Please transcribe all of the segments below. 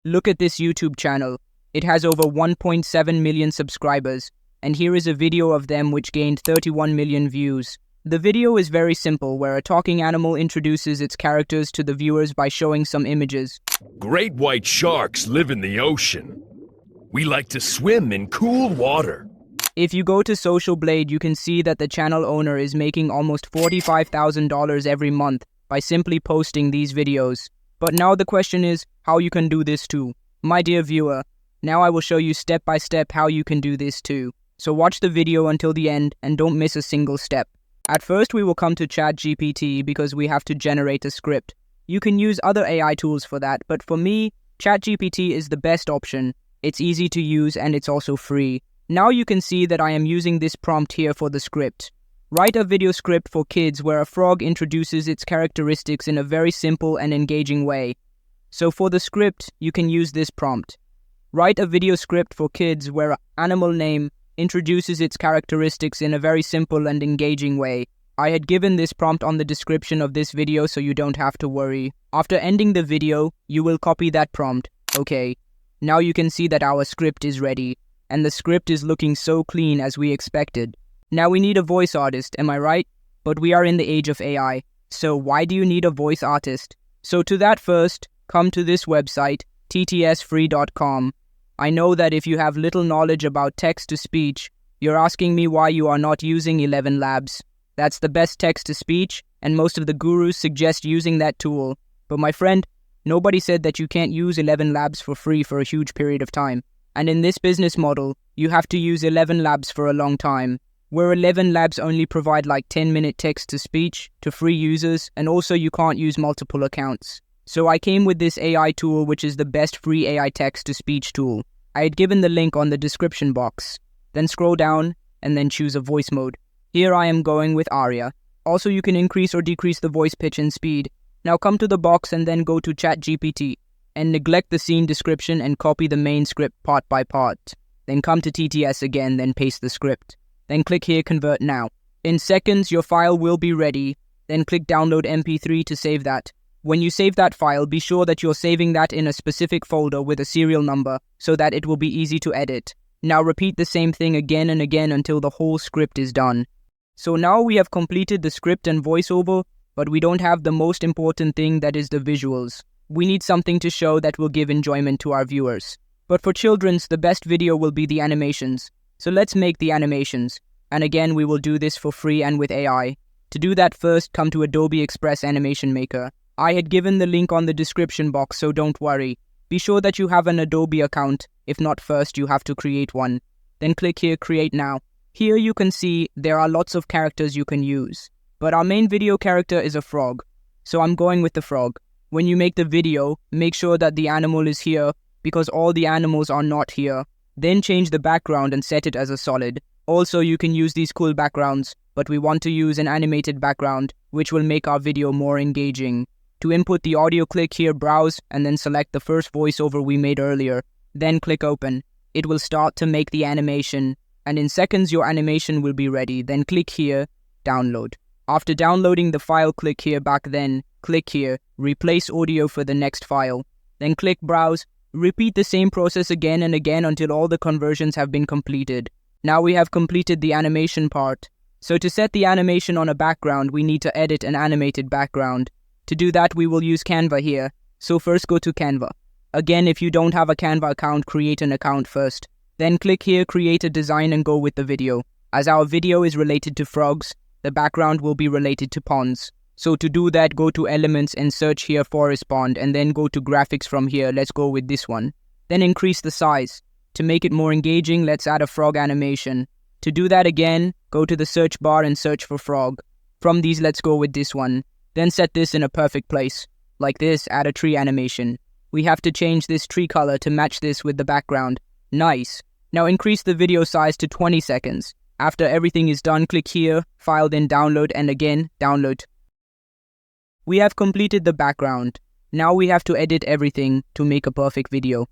Look at this YouTube channel. It has over 1.7 million subscribers, and here is a video of them which gained 31 million views. The video is very simple, where a talking animal introduces its characters to the viewers by showing some images. Great white sharks live in the ocean. We like to swim in cool water. If you go to Social Blade, you can see that the channel owner is making almost $45,000 every month by simply posting these videos. But now the question is how you can do this too. My dear viewer, now I will show you step by step how you can do this too. So watch the video until the end and don't miss a single step. At first we will come to ChatGPT because we have to generate a script. You can use other AI tools for that, but for me, ChatGPT is the best option. It's easy to use and it's also free. Now you can see that I am using this prompt here for the script. Write a video script for kids where a frog introduces its characteristics in a very simple and engaging way. So for the script, you can use this prompt. Write a video script for kids where an animal name introduces its characteristics in a very simple and engaging way. I had given this prompt on the description of this video so you don't have to worry. After ending the video, you will copy that prompt. Okay, now you can see that our script is ready, and the script is looking so clean as we expected. Now we need a voice artist, am I right? But we are in the age of AI, so why do you need a voice artist? So to that first, come to this website, ttsfree.com. I know that if you have little knowledge about text-to-speech, you're asking me why you are not using 11 Labs. That's the best text-to-speech, and most of the gurus suggest using that tool. But my friend, nobody said that you can't use 11 Labs for free for a huge period of time. And in this business model, you have to use 11 Labs for a long time, where 11 Labs only provide like 10-minute text-to-speech to free users, and also you can't use multiple accounts. So I came with this AI tool, which is the best free AI text-to-speech tool. I had given the link on the description box. Then scroll down and then choose a voice mode. Here I am going with Aria. Also you can increase or decrease the voice pitch and speed. Now come to the box and then go to ChatGPT and neglect the scene description and copy the main script part by part. Then come to TTS again, then paste the script. Then click here Convert Now. In seconds your file will be ready. Then click Download MP3 to save that. When you save that file, be sure that you're saving that in a specific folder with a serial number so that it will be easy to edit. Now repeat the same thing again and again until the whole script is done. So now we have completed the script and voiceover, but we don't have the most important thing, that is the visuals. We need something to show that will give enjoyment to our viewers. But for children's, the best video will be the animations. So let's make the animations. And again, we will do this for free and with AI. To do that, first come to Adobe Express Animation Maker. I had given the link on the description box, so don't worry. Be sure that you have an Adobe account. If not, first you have to create one. Then click here Create Now. Here you can see there are lots of characters you can use. But our main video character is a frog. So I'm going with the frog. When you make the video, make sure that the animal is here because all the animals are not here. Then change the background and set it as a solid. Also, you can use these cool backgrounds, but we want to use an animated background, which will make our video more engaging. To input the audio, click here Browse and then select the first voiceover we made earlier. Then click Open. It will start to make the animation, and in seconds your animation will be ready. Then click here Download. After downloading the file, click here Back, then click here Replace Audio for the next file. Then click Browse. Repeat the same process again and again until all the conversions have been completed. Now we have completed the animation part. So to set the animation on a background, we need to edit an animated background. To do that, we will use Canva here. So first go to Canva. Again, if you don't have a Canva account, create an account first. Then click here Create a Design and go with the video. As our video is related to frogs, the background will be related to ponds. So to do that, go to Elements and search here Forest Pond and then go to Graphics from here. Let's go with this one. Then increase the size. To make it more engaging, let's add a frog animation. To do that again, go to the search bar and search for frog. From these, let's go with this one. Then set this in a perfect place. Like this, add a tree animation. We have to change this tree color to match this with the background. Nice. Now increase the video size to 20 seconds. After everything is done, click here, File, then Download, and again, Download. We have completed the background. Now we have to edit everything to make a perfect video.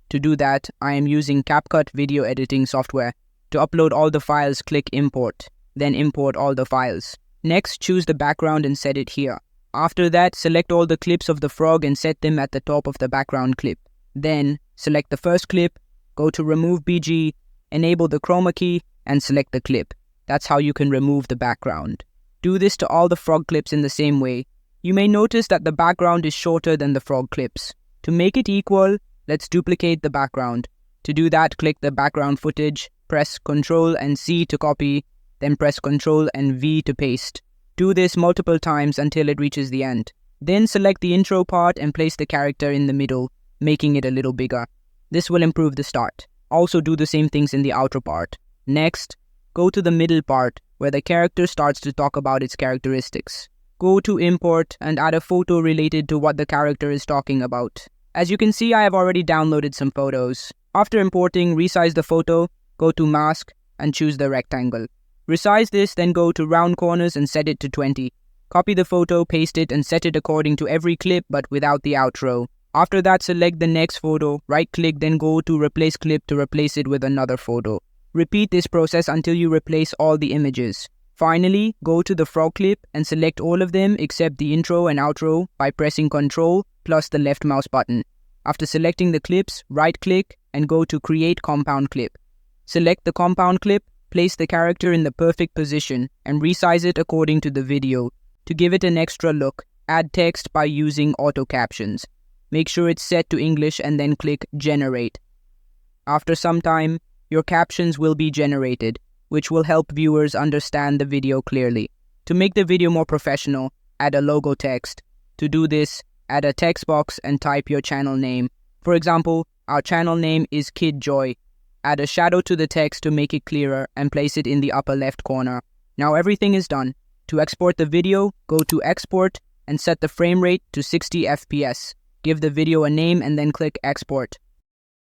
To do that, I am using CapCut video editing software. To upload all the files, click Import. Then import all the files. Next, choose the background and set it here. After that, select all the clips of the frog and set them at the top of the background clip. Then, select the first clip, go to Remove BG, enable the chroma key, and select the clip. That's how you can remove the background. Do this to all the frog clips in the same way. You may notice that the background is shorter than the frog clips. To make it equal, let's duplicate the background. To do that, click the background footage, press Ctrl and C to copy, then press Ctrl and V to paste. Do this multiple times until it reaches the end. Then select the intro part and place the character in the middle, making it a little bigger. This will improve the start. Also do the same things in the outro part. Next, go to the middle part where the character starts to talk about its characteristics. Go to import and add a photo related to what the character is talking about. As you can see, I have already downloaded some photos. After importing, resize the photo, go to mask and choose the rectangle. Resize this, then go to round corners and set it to 20. Copy the photo, paste it and set it according to every clip but without the outro. After that, select the next photo, right click, then go to replace clip to replace it with another photo. Repeat this process until you replace all the images. Finally, go to the frog clip and select all of them except the intro and outro by pressing Ctrl plus the left mouse button. After selecting the clips, right click and go to create compound clip. Select the compound clip, place the character in the perfect position and resize it according to the video. To give it an extra look, add text by using auto captions. Make sure it's set to English and then click generate. After some time, your captions will be generated, which will help viewers understand the video clearly. To make the video more professional, add a logo text. To do this, add a text box and type your channel name. For example, our channel name is Kid Joy. Add a shadow to the text to make it clearer and place it in the upper left corner. Now everything is done. To export the video, go to Export and set the frame rate to 60 FPS. Give the video a name and then click Export.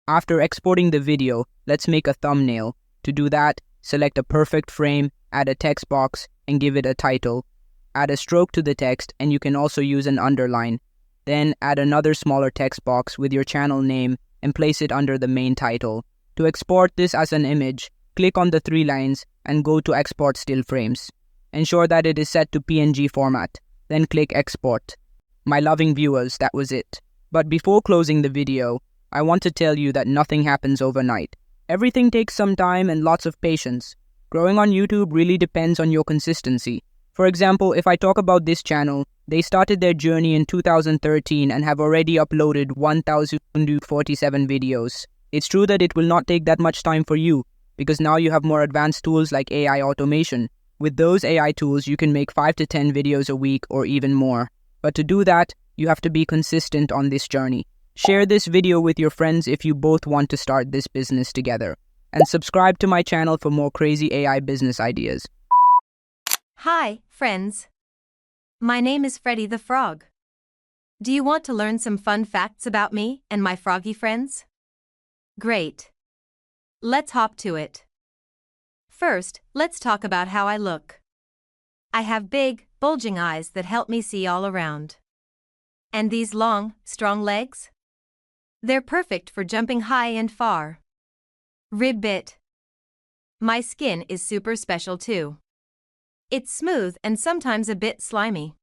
After exporting the video, let's make a thumbnail. To do that, select a perfect frame, add a text box, and give it a title. Add a stroke to the text, and you can also use an underline. Then add another smaller text box with your channel name and place it under the main title. To export this as an image, click on the 3 lines and go to Export Still Frames. Ensure that it is set to PNG format. Then click Export. My loving viewers, that was it. But before closing the video, I want to tell you that nothing happens overnight. Everything takes some time and lots of patience. Growing on YouTube really depends on your consistency. For example, if I talk about this channel, they started their journey in 2013 and have already uploaded 1,047 videos. It's true that it will not take that much time for you, because now you have more advanced tools like AI automation. With those AI tools, you can make 5 to 10 videos a week or even more. But to do that, you have to be consistent on this journey. Share this video with your friends if you both want to start this business together. And subscribe to my channel for more crazy AI business ideas. Hi, friends. My name is Freddy the Frog. Do you want to learn some fun facts about me and my froggy friends? Great. Let's hop to it. First, let's talk about how I look. I have big, bulging eyes that help me see all around. And these long, strong legs? They're perfect for jumping high and far. Ribbit. My skin is super special too. It's smooth and sometimes a bit slimy.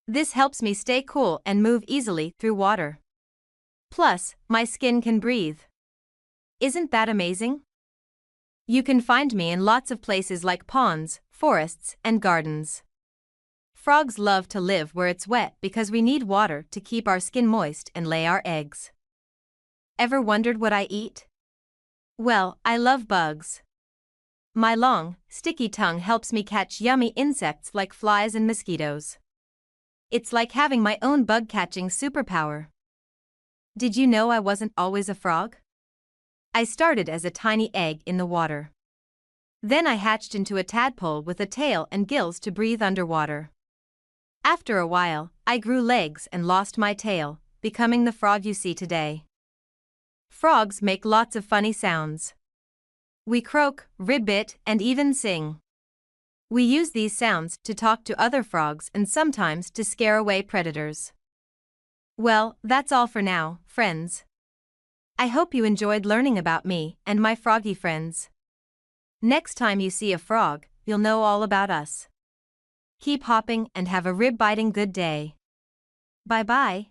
This helps me stay cool and move easily through water. Plus, my skin can breathe. Isn't that amazing? You can find me in lots of places like ponds, forests, and gardens. Frogs love to live where it's wet because we need water to keep our skin moist and lay our eggs. Ever wondered what I eat? Well, I love bugs. My long, sticky tongue helps me catch yummy insects like flies and mosquitoes. It's like having my own bug-catching superpower. Did you know I wasn't always a frog? I started as a tiny egg in the water. Then I hatched into a tadpole with a tail and gills to breathe underwater. After a while, I grew legs and lost my tail, becoming the frog you see today. Frogs make lots of funny sounds. We croak, ribbit, and even sing. We use these sounds to talk to other frogs and sometimes to scare away predators. Well, that's all for now, friends. I hope you enjoyed learning about me and my froggy friends. Next time you see a frog, you'll know all about us. Keep hopping and have a rib-biting good day. Bye-bye.